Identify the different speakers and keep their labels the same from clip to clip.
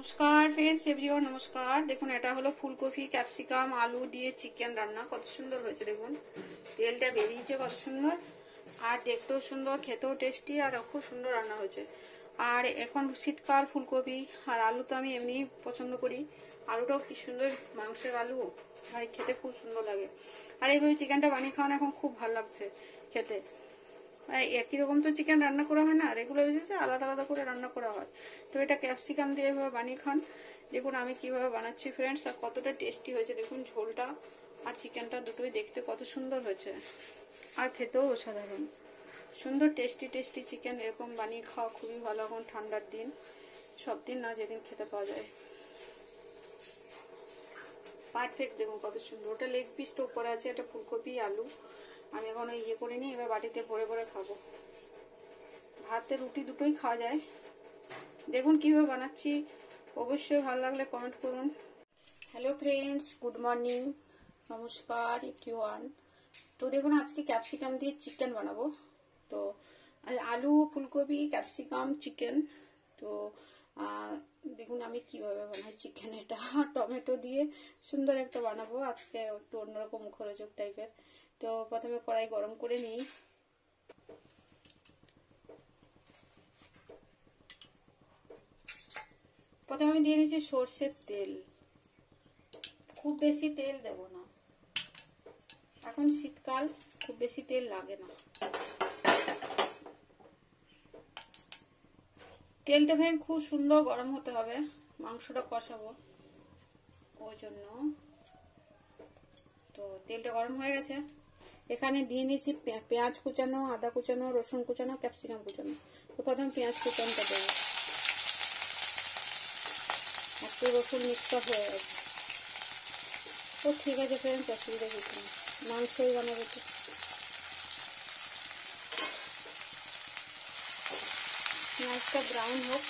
Speaker 1: নমস্কার friends everyone, নমস্কার। দেখুন, এটা হলো ফুলকপি ক্যাপসিকাম আলু দিয়ে চিকেন রান্না। কত সুন্দর হয়েছে দেখুন, তেলটা বেরিয়েছে কত সুন্দর, আর দেখতেও সুন্দর, খেতেও টেস্টি, আর খুব সুন্দর রান্না হয়েছে। আর এখন শীতকাল, ফুলকপি আর আলু তো আমি এমনি পছন্দ করি। আলুটাও কি সুন্দর, মাংসের আলু ভাই খেতে খুব সুন্দর লাগে। আর এইভাবে চিকেনটা বানিয়ে খাওয়ানো এখন খুব ভালো লাগছে খেতে। একই রকম তো চিকেন রান্না করা হয় না, রেগুলার বেসিসে আলাদা আলাদা করে রান্না করা হয়। তো এটা ক্যাপসিকাম দিয়ে এভাবে বানিয়ে খান। দেখুন আমি কিভাবে বানাচ্ছি ফ্রেন্ডস, আর কতটা টেস্টি হয়েছে দেখুন। ঝোলটা আর চিকেনটা দুটোই দেখতে কত সুন্দর হয়েছে, আর খেতেও অসাধারণ সুন্দর। টেস্টি টেস্টি চিকেন এরকম বানিয়ে খাওয়া খুবই ভালো এখন ঠান্ডার দিন, সব দিন না, যেদিন খেতে পাওয়া যায়। পারফেক্ট দেখুন কত সুন্দর। ওটা লেগ পিসটা উপরে আছে, এটা ফুলকপি আলু। আমি এখন ইয়ে করে নিই, এবার বাটিতে ভরে ভরে খাবো। ভাতে রুটি দুটোই খাওয়া যায়। দেখুন কিভাবে বানাচ্ছি, অবশ্যই ভালো লাগলে কমেন্ট করুন। হ্যালো ফ্রেন্ডস, গুড মর্নিং, নমস্কার এভরিওয়ান। তো দেখুন আজকে ক্যাপসিকাম দিয়ে চিকেন বানাবো। তো আলু, ফুলকপি, ক্যাপসিকাম, চিকেন। তো দেখুন আমি কিভাবে বানাই চিকেন। এটা টমেটো দিয়ে সুন্দর একটা বানাবো আজকে, একটু অন্যরকম মুখরোচক টাইপের। তো প্রথমে কড়াই গরম করে নিই। প্রথমে আমি দিয়ে নিচ্ছি সর্ষের তেল। খুব বেশি তেল দেব না, এখন শীতকাল, খুব বেশি তেল লাগে না। তেলটা ফ্রেন্ড খুব সুন্দর গরম হতে হবে, মাংসটা কষাবো ওই জন্য। তো তেলটা গরম হয়ে গেছে, এখানে দিয়ে নিচ্ছি পেঁয়াজ কুচানো, আদা কুচানো, রসুন কুচানো, ক্যাপসিকাম কুচানো। তো প্রথম পেঁয়াজ কুচানোটা দেবো। একটু রসুন মিক্সড হয়ে গেছে। ও ঠিক আছে ফ্রেন্ডস, অসুবিধা কিছু নেই, মাংসই বানাবো তো। পেঁয়াজটা ব্রাউন হোক।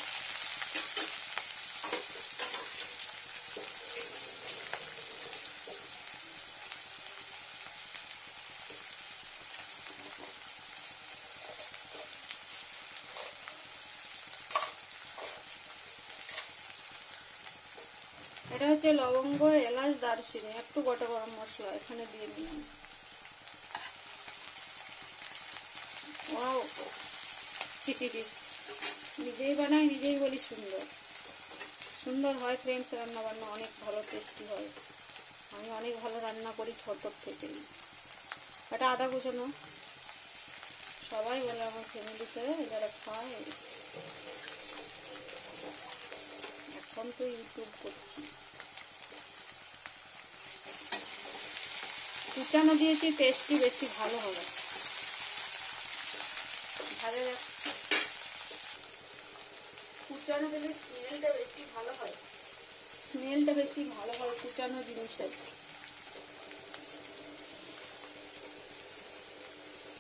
Speaker 1: এটা হচ্ছে লবঙ্গ, এলাচ, দারুচিনি, একটু গোটা গরম মশলা এখানে দিয়ে নিলাম। নিজেই বানাই, নিজেই বলি সুন্দর সুন্দর হয় ফ্রেন্ডস। রান্না বান্না অনেক ভালো, টেস্টি হয়। আমি অনেক ভালো রান্না করি ছোট থেকেই। এটা আদা কুচানো, সবাই বলে আমার ফ্যামিলিতে যারা খায়। এখন তো ইউটিউব করছি। কুচানো দিয়েছি, টেস্টি বেশি ভালো হবে। ভালো কুচানো দিলে স্মেলটা বেশি ভালো হয়, স্মেলটা বেশি ভালো হয় কুচানো জিনিসের।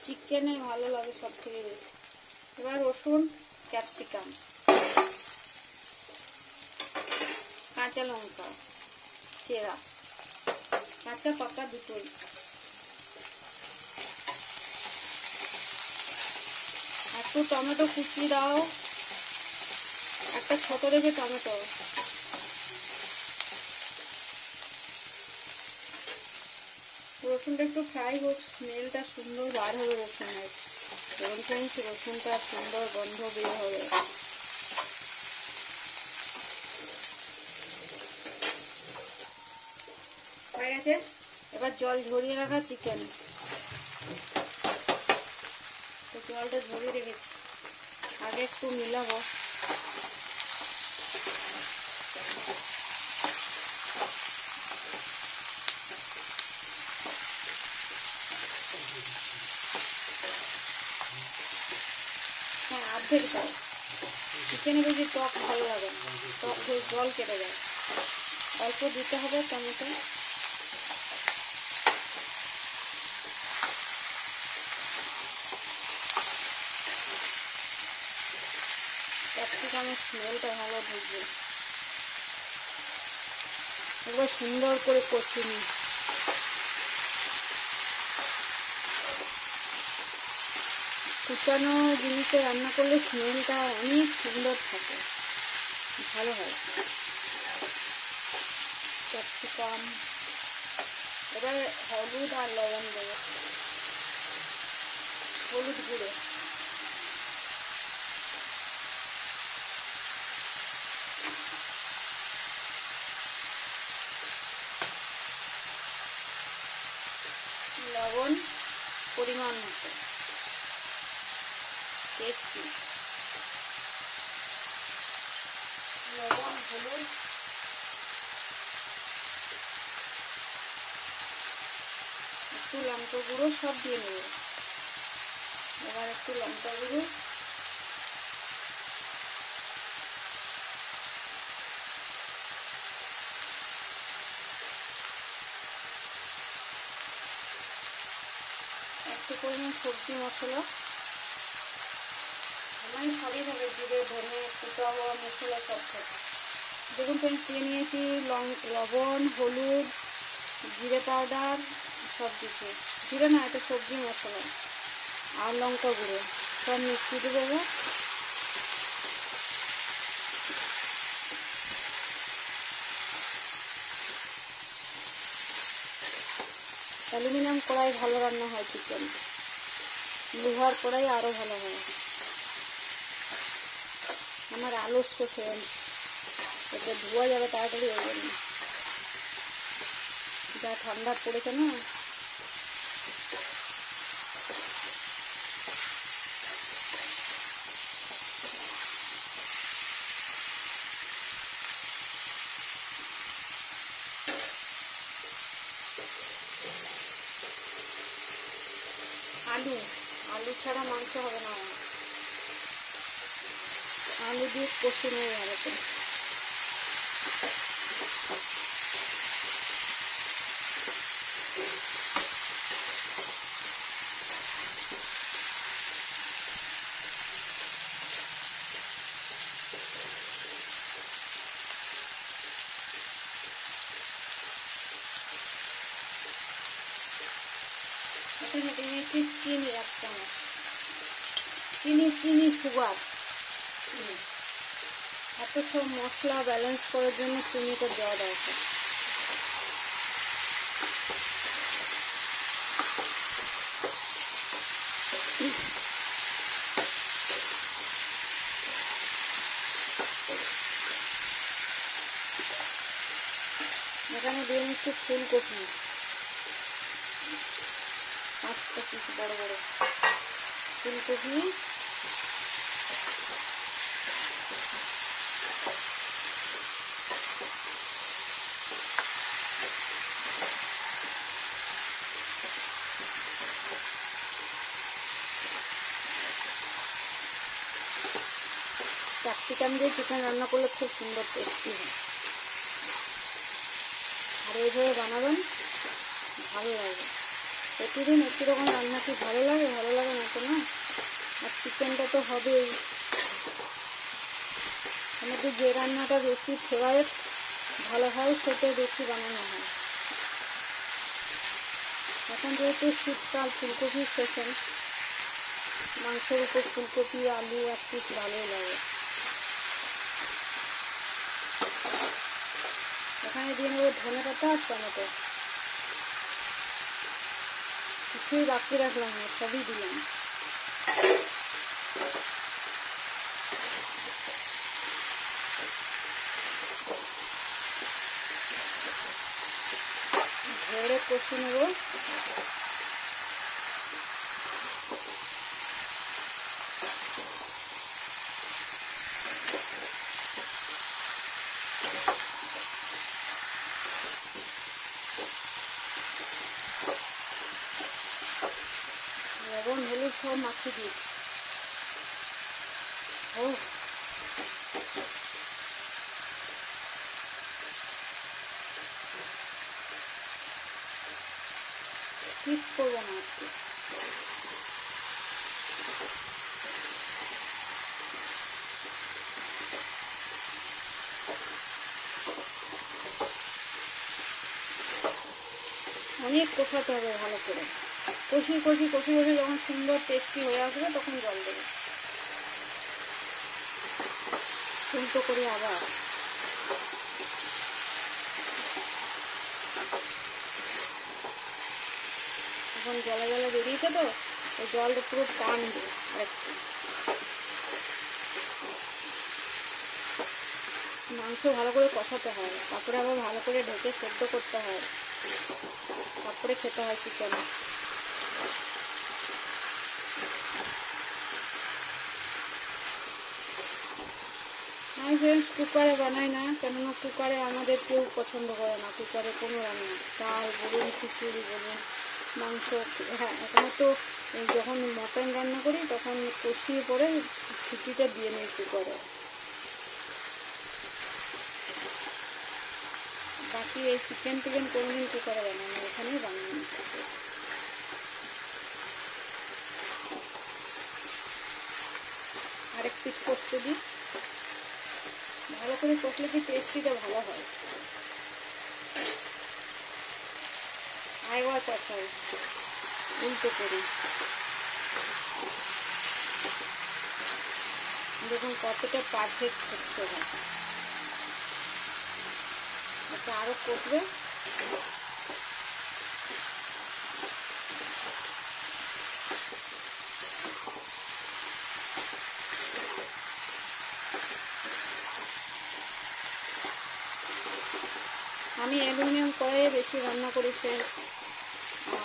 Speaker 1: চিকেনে ভালো লাগে সব থেকে বেশি। এবার রসুন, ক্যাপসিকাম, কাঁচা লঙ্কা চেরা, কাঁচা পাকা দুটোই। একটু টমেটো কুচি দাও, একটা ছোট রেখে টমেটো। রসুনটা একটু ফ্রাই হোক, স্মেলটা সুন্দর বার হবে রসুনের। এবং ফ্রেন্ডস রসুনটা সুন্দর গন্ধ বের হবে। হয়ে গেছে, এবার জল ঝরিয়ে রাখা চিকেন। তো জলটা ঝরিয়ে রেখেছি, আগে একটু মিলাবো। হ্যাঁ, অর্ধেক দাও, চিকেনে বেশি টক ভালো লাগে না, টক হয়ে জল কেটে যায়। অল্প দিতে হবে টমেটো। ক্যাপসিকামের স্মেলটা ভালো ঢুকবে। এবার সুন্দর করে কষিয়ে নিই। কুচানো জিনিসে রান্না করলে স্মেলটা অনেক সুন্দর থাকে। ভালো হয়। ক্যাপসিকাম, এবার হলুদ আর লবণ দেবো, হলুদ গুঁড়ো, লবণ পরিমাণ মতো, টেস্টি লবণ, হলুদ, একটু লঙ্কা গুঁড়ো সব দিয়ে নেব। এবার একটু লঙ্কা গুঁড়ো, একটু পরিমাণ সবজি মশলা, আমার সবই হবে, জিরে, ধনে, কুটা মশলা সব থাকে। দেখুন ফ্রেন্ডস, দিয়ে নিয়েছি লবণ, হলুদ, জিরে পাউডার সব কিছু, জিরে না, এটা সবজি মশলা আর লঙ্কা গুঁড়ো সব মিশিয়ে দেবো। এবার অ্যালুমিনিয়াম কড়াই ভালো রান্না হয় চিকেন, লোহার কড়াই আরও ভালো হয়। আমার আলস্য ফ্রেন্ডস, এটা ধোয়া যাবে তাড়াতাড়ি, ওই জন্য। যা ঠান্ডা পড়েছে না, আলু ছাড়া মাংস হবে না, আলু দিয়ে কষে নেব ভালো করে। এখানে দিয়েছি চিনি 1 চামচ, চিনি সুগার। এত সব মশলা ব্যালেন্স করার জন্য চিনিটা দেওয়া দরকার। এখানে দিয়ে নিচ্ছি ফুলকপি, 5টা পিস বড় বড় ফুলকপি, ক্যাপসিকাম দিয়ে চিকেন রান্না করলে খুব সুন্দর টেস্টি হয়। আর এইভাবে বানাবেন, ভালো লাগে। প্রতিদিন একটু রকম রান্না কি ভালো লাগে? ভালো লাগে না তো, না? আর চিকেনটা তো হবেই। আমাদের যে রান্নাটা বেশি ফেভারিট ভালো হয়, সেটা বেশি বানানো হয়। এখন যেহেতু শীতকাল, ফুলকপির সেশন, মাংসের উপর ফুলকপি, আলু আর পিস ভালোই লাগে। এখানে দিয়ে নেবো ধনে পাতা আর টমেটো, কিছুই বাকি রাখলাম না, সবই দিলাম। ঝেড়ে কষে নেবো। লবণ হলুদ সব মাখিয়ে দিয়েছি। ও স্কিপ করবো না আজকে। অনেক কষাতে হবে ভালো করে, কষি কষি কষি কষি যখন সুন্দর টেস্টি হয়ে আসবে তখন জল দেবে। উল্টো করে আবার এখন জলে জলে বেরিয়েছে তো ওই জলটা পুরো টানবে আরেকটু। মাংস ভালো করে কষাতে হয়, তারপরে আবার ভালো করে ঢেকে সেদ্ধ করতে হয়, তারপরে খেতে হয় চিকেন। আমি ফ্রেন্ডস কুকারে বানাই না, কেননা কুকারে আমাদের কেউ পছন্দ করে না। কুকারে কোনো রান্না, ডাল বলুন, খিচুড়ি বলুন, মাংস, হ্যাঁ একমাত্র যখন মটন রান্না করি তখন কষিয়ে পরে সিটিটা দিয়ে নিই কুকারে। বাকি এই চিকেন টিকেন কোনোদিন কুকারে বানাই না, এখানেই বানাই। আরেক পিস কষতে দিই, ভালো করে কষলে কি টেস্টিটা ভালো হয়। আরেকবার কষাই, উল্টো করি, দেখুন কতটা পারফেক্ট হচ্ছে। এটা আরো কষবে। আমি অ্যালুমিনিয়াম কড়াইয়ে বেশি রান্না করি ফ্রেন্ডস,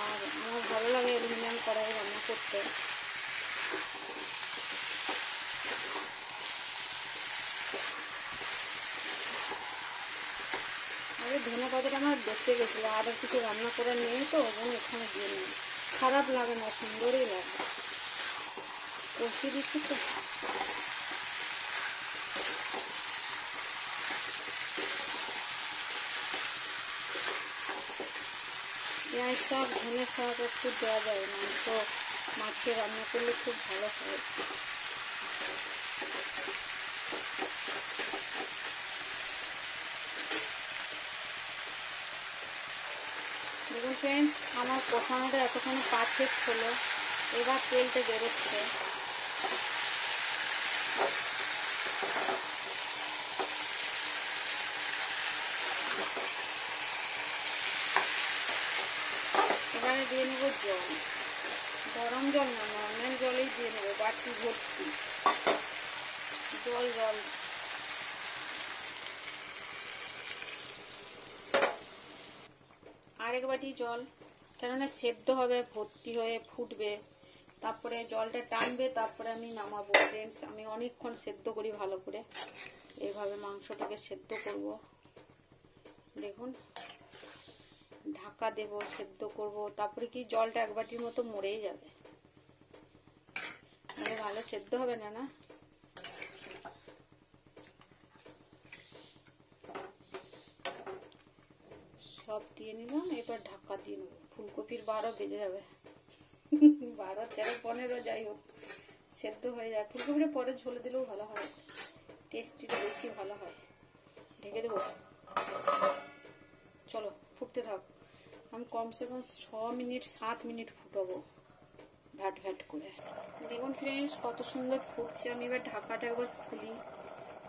Speaker 1: আর আমার ভালো লাগে অ্যালুমিনিয়াম কড়াইয়ে রান্না করতে। আরে ধনে পাতাটা আমার বেঁচে গেছিলো, আর কিছু রান্না করার নেই তো ওই জন্য এখানে দিয়ে নিই। খারাপ লাগে না, সুন্দরই লাগে। কষিয়ে দিচ্ছি তো। পেঁয়াজ শাক, ধনে শাক একটু দেওয়া যায়, মাংস মাছে রান্না করলে খুব ভালো হয়। দেখুন ফ্রেন্ডস, আমার কষানোটা এতক্ষণে পারফেক্ট হলো। এবার তেলটা বেরোচ্ছে। এবারে দিয়ে নেব জল, গরম জল না, নর্মাল জলেই দিয়ে নেবো, বাটি ভর্তি জল। আরেক বাটি জল, কেননা সেদ্ধ হবে, ভর্তি হয়ে ফুটবে, তারপরে জলটা টানবে, তারপরে আমি নামাবো। ফ্রেন্ডস, আমি অনেকক্ষণ সেদ্ধ করি ভালো করে, এইভাবে মাংসটাকে সেদ্ধ করব। দেখুন, ঢাকা দেব, সেদ্ধ করব, তারপরে কি জলটা এক বাটির মতো মরেই যাবে, মানে ভালো সেদ্ধ হবে না। না, সব দিয়ে নিলাম, এবার ঢাকা দিয়ে নেবো। ফুলকপির 12 বেজে যাবে, 12, 13, 15 যাই হোক, সেদ্ধ হয়ে যায়। ফুলকপিটা পরে ঝোলে দিলেও ভালো হয়, টেস্টিটা বেশি ভালো হয়। ঢেকে দেবো, চলো ফুটতে থাক। আমি কমসে কম 6 মিনিট 7 মিনিট ফুটাবো ভ্যাট ভ্যাট করে। দেখুন ফ্রেন্ডস, কত সুন্দর ফুটছে। আমি এবার ঢাকাটা একবার খুলি,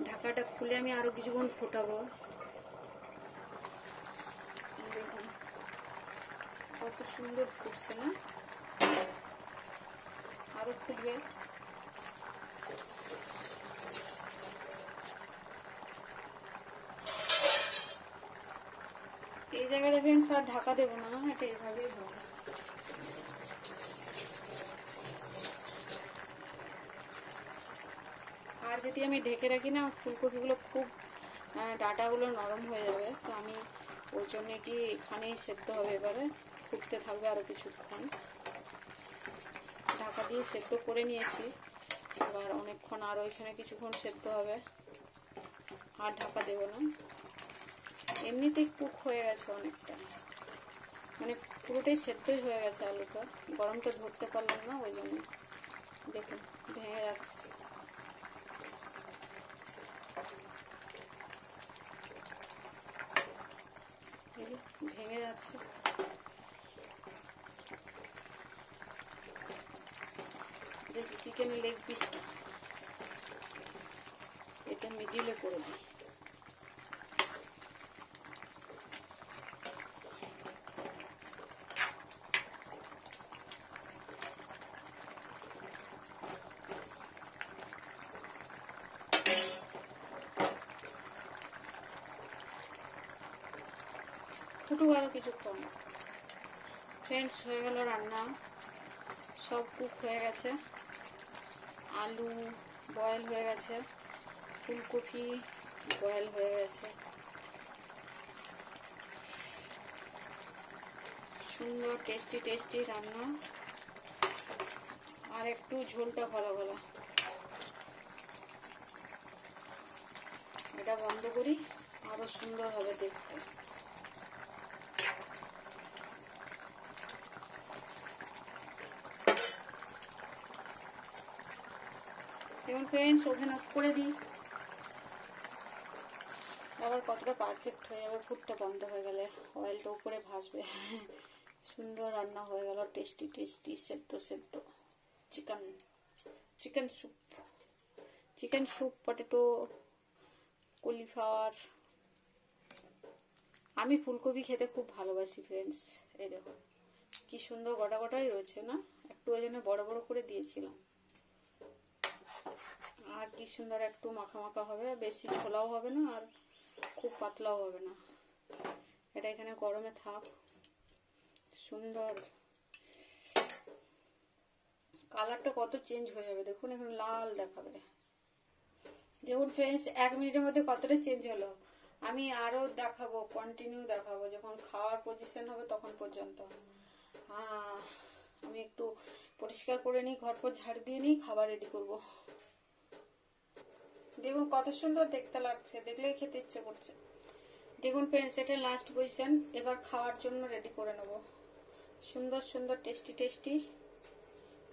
Speaker 1: ঢাকাটা খুলে আমি আরো কিছুক্ষণ ফুটাবো। দেখুন কত সুন্দর ফুটছে না, আরো ফুটবে। এই জায়গাটা ফ্রেন্ডস আর ঢাকা দেবো না, এটা এভাবেই হবে। আর যদি আমি ঢেকে রাখি না, ফুলকপিগুলো খুব ডাঁটাগুলো নরম হয়ে যাবে, তো আমি ওই জন্য কি এখানেই সেদ্ধ হবে। এবারে ফুটতে থাকবে আরো কিছুক্ষণ, ঢাকা দিয়ে সেদ্ধ করে নিয়েছি। এবার অনেকক্ষণ আরো এখানে কিছুক্ষণ সেদ্ধ হবে, আর ঢাকা দেবো না। এমনিতেই কুক হয়ে গেছে অনেকটা, মানে পুরোটাই সেদ্ধই হয়ে গেছে। আলুটা গরমটা ধরতে পারলাম না, ওই জন্য দেখুন ভেঙে যাচ্ছে। ভেঙে যাচ্ছে। চিকেনের লেগ পিসটা এটাকে মিডিলে করে দিই। ফুটুক আরো কিছুক্ষণ। ফ্রেন্ডস, হয়ে গেল রান্না, সব কুক হয়ে গেছে। আলু বয়েল হয়ে গেছে, ফুলকপি বয়েল হয়ে গেছে, সুন্দর টেস্টি টেস্টি রান্না। আর একটু ঝোলটা ঘলা ঘলা। এটা বন্ধ করি, আরো সুন্দর হবে দেখতে। এবং ফ্রেন্ডস, ওভেন অফ করে দিই। আবার কতটা পারফেক্ট হয়ে যাবে ফুটটা বন্ধ হয়ে গেলে, অয়েলটা উপরে ভাসবে। সুন্দর রান্না হয়ে গেল, টেস্টি টেস্টি সেদ্ধ সেদ্ধ চিকেন স্যুপ, পটেটো, কলিফ্লাওয়ার। আমি ফুলকপি খেতে খুব ভালোবাসি ফ্রেন্ডস। এই দেখো কি সুন্দর গোটা গোটাই রয়েছে না, একটু ওই জন্য বড় বড় করে দিয়েছিলাম। আর কি সুন্দর একটু মাখা মাখা হবে, বেশি ঝোলাও হবে না আর খুব পাতলাও হবে না। এটা এখানে গরমে থাক। সুন্দর কালারটা কত চেঞ্জ হয়ে যাবে দেখুন, এখন লাল দেখাবে। দেখুন ফ্রেন্ডস, 1 মিনিটের মধ্যে কতটা চেঞ্জ হলো। আমি আরো দেখাবো, কন্টিনিউ দেখাবো, যখন খাওয়ার পজিশন হবে তখন পর্যন্ত। আমি একটু পরিষ্কার করে নিই, ঘর পর ঝাড় দিয়ে নিই, খাবার রেডি করব। দেখুন কত সুন্দর দেখতে লাগছে, দেখলেই খেতে ইচ্ছে করছে। দেখুন ফ্রেন্ডস, এটা লাস্ট পজিশন। এবার খাওয়ার জন্য রেডি করে নেব সুন্দর সুন্দর টেস্টি টেস্টি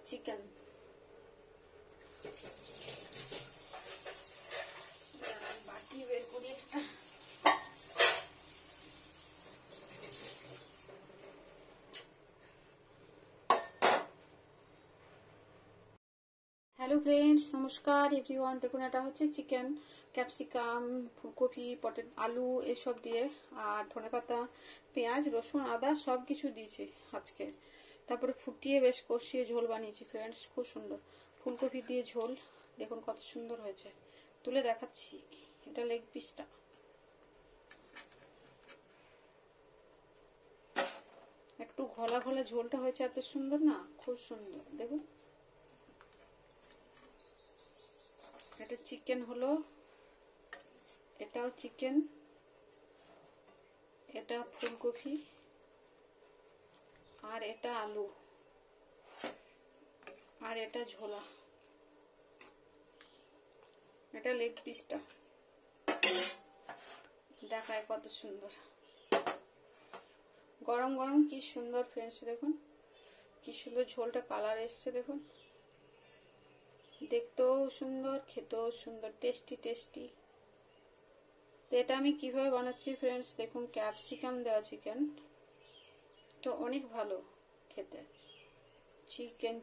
Speaker 1: চিকেন। বাটি বের করি। হ্যালো ফ্রেন্ডস, নমস্কার এভরিওয়ান। দেখুন এটা হচ্ছে চিকেন, ক্যাপসিকাম, ফুলকপি, আলু এসব দিয়ে, আর ধনেপাতা, পেঁয়াজ, রসুন, আদা সব কিছু দিয়েছি আজকে। তারপরে ফুটিয়ে বেশ কষিয়ে ঝোল বানিয়েছি ফ্রেন্ডস, খুব সুন্দর। ফুলকপি দিয়ে ঝোল দেখুন কত সুন্দর হয়েছে, তুলে দেখাচ্ছি। এটা লেগ পিসটা, একটু ঘলা ঘলা ঝোলটা হয়েছে, এত সুন্দর না, খুব সুন্দর। দেখুন এটা চিকেন হলো, এটাও চিকেন, এটা ফুলকপি, আর এটা আলু, আর এটা ঝোলা, এটা লেগ পিসটা দেখায় কত সুন্দর। গরম গরম কি সুন্দর ফ্রেন্ডস, দেখুন কি সুন্দর ঝোলটা কালার এসছে, দেখুন দেখতেও সুন্দর, খেতেও সুন্দর, টেস্টি টেস্টি। তো এটা আমি কিভাবে বানাচ্ছি ফ্রেন্ডস দেখুন, ক্যাপসিকাম দেওয়া চিকেন তো অনেক ভালো খেতে। চিকেন